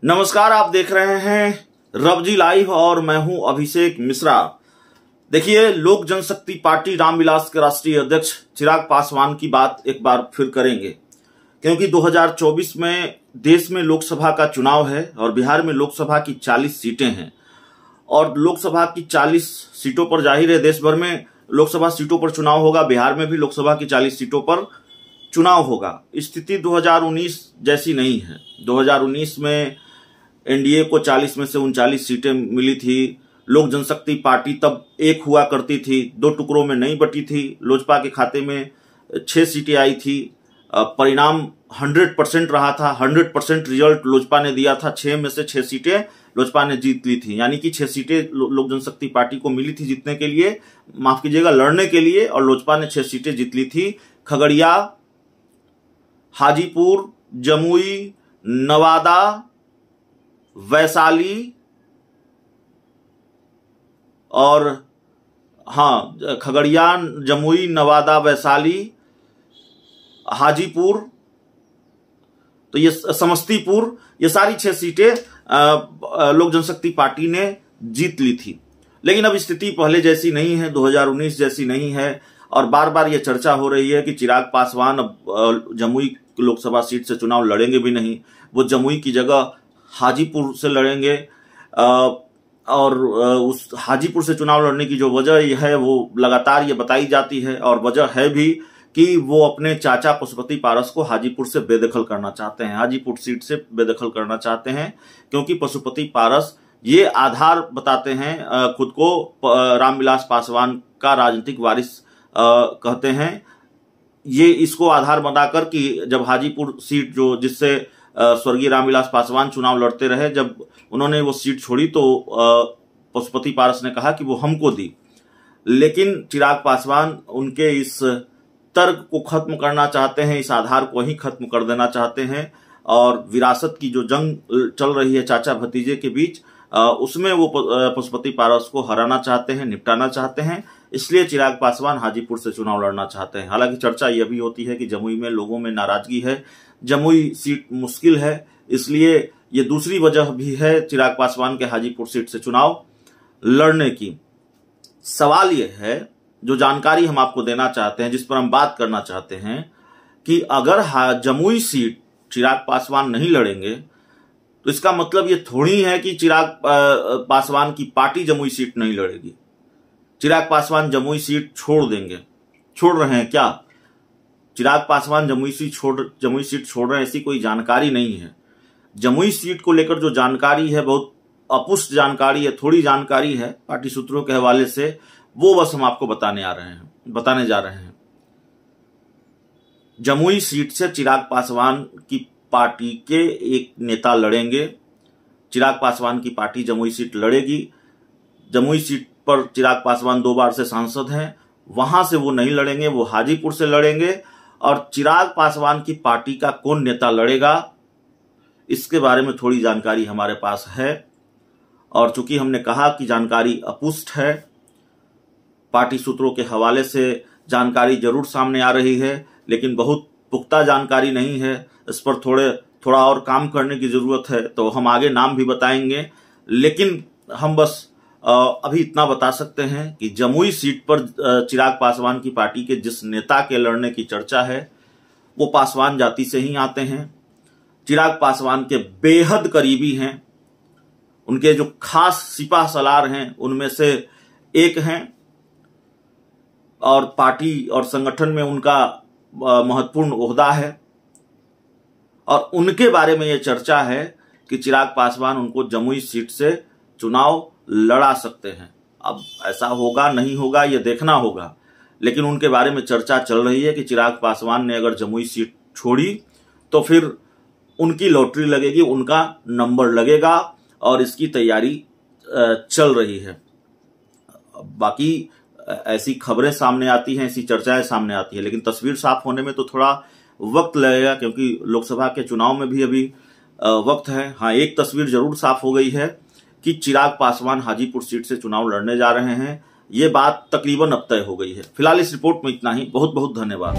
नमस्कार, आप देख रहे हैं रवजी लाइव और मैं हूं अभिषेक मिश्रा। देखिए, लोक जनशक्ति पार्टी रामविलास के राष्ट्रीय अध्यक्ष चिराग पासवान की बात एक बार फिर करेंगे, क्योंकि 2024 में देश में लोकसभा का चुनाव है और बिहार में लोकसभा की 40 सीटें हैं और लोकसभा की 40 सीटों पर जाहिर है देश भर में लोकसभा सीटों पर चुनाव होगा, बिहार में भी लोकसभा की 40 सीटों पर चुनाव होगा। स्थिति 2019 जैसी नहीं है। 2019 में एनडीए को 40 में से 39 सीटें मिली थी। लोक जनशक्ति पार्टी तब एक हुआ करती थी, 2 टुकड़ों में नहीं बटी थी। लोजपा के खाते में 6 सीटें आई थी। परिणाम 100% रहा था। 100% रिजल्ट लोजपा ने दिया था। 6 में से 6 सीटें लोजपा ने जीत ली थी, यानी कि 6 सीटें लोक जनशक्ति पार्टी को मिली थी जीतने के लिए, माफ कीजिएगा, लड़ने के लिए, और लोजपा ने 6 सीटें जीत ली थी। खगड़िया, हाजीपुर, जमुई, नवादा, वैशाली और खगड़िया, जमुई, नवादा, वैशाली, हाजीपुर, तो ये समस्तीपुर, ये सारी 6 सीटें लोक जनशक्ति पार्टी ने जीत ली थी। लेकिन अब स्थिति पहले जैसी नहीं है, 2019 जैसी नहीं है और बार बार ये चर्चा हो रही है कि चिराग पासवान अब जमुई लोकसभा सीट से चुनाव लड़ेंगे भी नहीं। वो जमुई की जगह हाजीपुर से लड़ेंगे और उस हाजीपुर से चुनाव लड़ने की जो वजह है वो लगातार ये बताई जाती है और वजह है भी कि वो अपने चाचा पशुपति पारस को हाजीपुर से बेदखल करना चाहते हैं, हाजीपुर सीट से बेदखल करना चाहते हैं, क्योंकि पशुपति पारस ये आधार बताते हैं, खुद को रामविलास पासवान का राजनीतिक वारिस कहते हैं। ये इसको आधार बनाकर कि जब हाजीपुर सीट जो जिससे स्वर्गीय रामविलास पासवान चुनाव लड़ते रहे, जब उन्होंने वो सीट छोड़ी तो पशुपति पारस ने कहा कि वो हमको दी। लेकिन चिराग पासवान उनके इस तर्क को खत्म करना चाहते हैं, इस आधार को ही खत्म कर देना चाहते हैं और विरासत की जो जंग चल रही है चाचा भतीजे के बीच, उसमें वो पशुपति पारस को हराना चाहते हैं, निपटाना चाहते हैं। इसलिए चिराग पासवान हाजीपुर से चुनाव लड़ना चाहते हैं। हालांकि चर्चा यह भी होती है कि जमुई में लोगों में नाराजगी है, जमुई सीट मुश्किल है, इसलिए ये दूसरी वजह भी है चिराग पासवान के हाजीपुर सीट से चुनाव लड़ने की। सवाल यह है, जो जानकारी हम आपको देना चाहते हैं, जिस पर हम बात करना चाहते हैं, कि अगर जमुई सीट चिराग पासवान नहीं लड़ेंगे तो इसका मतलब ये थोड़ी है कि चिराग पासवान की पार्टी जमुई सीट नहीं लड़ेगी। चिराग पासवान जमुई सीट छोड़ देंगे। छोड़ रहे हैं क्या? चिराग पासवान जमुई सीट छोड़ रहे हैं, ऐसी कोई जानकारी नहीं है। जमुई सीट को लेकर जो जानकारी है बहुत अपुष्ट जानकारी है, थोड़ी जानकारी है पार्टी सूत्रों के हवाले से, वो बस हम आपको बताने जा रहे हैं। जमुई सीट से चिराग पासवान की पार्टी के एक नेता लड़ेंगे। चिराग पासवान की पार्टी जमुई सीट लड़ेगी। जमुई सीट पर चिराग पासवान 2 बार से सांसद हैं, वहां से वो नहीं लड़ेंगे, वो हाजीपुर से लड़ेंगे। और चिराग पासवान की पार्टी का कौन नेता लड़ेगा, इसके बारे में थोड़ी जानकारी हमारे पास है और चूंकि हमने कहा कि जानकारी अपुष्ट है, पार्टी सूत्रों के हवाले से जानकारी जरूर सामने आ रही है, लेकिन बहुत पुख्ता जानकारी नहीं है। इस पर थोड़ा और काम करने की जरूरत है, तो हम आगे नाम भी बताएंगे। लेकिन हम बस अभी इतना बता सकते हैं कि जमुई सीट पर चिराग पासवान की पार्टी के जिस नेता के लड़ने की चर्चा है वो पासवान जाति से ही आते हैं, चिराग पासवान के बेहद करीबी हैं, उनके जो खास सिपाह सलार हैं उनमें से एक हैं और पार्टी और संगठन में उनका महत्वपूर्ण ओहदा है और उनके बारे में यह चर्चा है कि चिराग पासवान उनको जमुई सीट से चुनाव लड़ा सकते हैं। अब ऐसा होगा नहीं होगा ये देखना होगा, लेकिन उनके बारे में चर्चा चल रही है कि चिराग पासवान ने अगर जमुई सीट छोड़ी तो फिर उनकी लॉटरी लगेगी, उनका नंबर लगेगा और इसकी तैयारी चल रही है। बाकी ऐसी खबरें सामने आती हैं, ऐसी चर्चाएं सामने आती है, लेकिन तस्वीर साफ होने में तो थोड़ा वक्त लगेगा, क्योंकि लोकसभा के चुनाव में भी अभी वक्त है। हाँ, एक तस्वीर जरूर साफ हो गई है कि चिराग पासवान हाजीपुर सीट से चुनाव लड़ने जा रहे हैं। ये बात तकरीबन अब तय हो गई है। फिलहाल इस रिपोर्ट में इतना ही। बहुत बहुत धन्यवाद।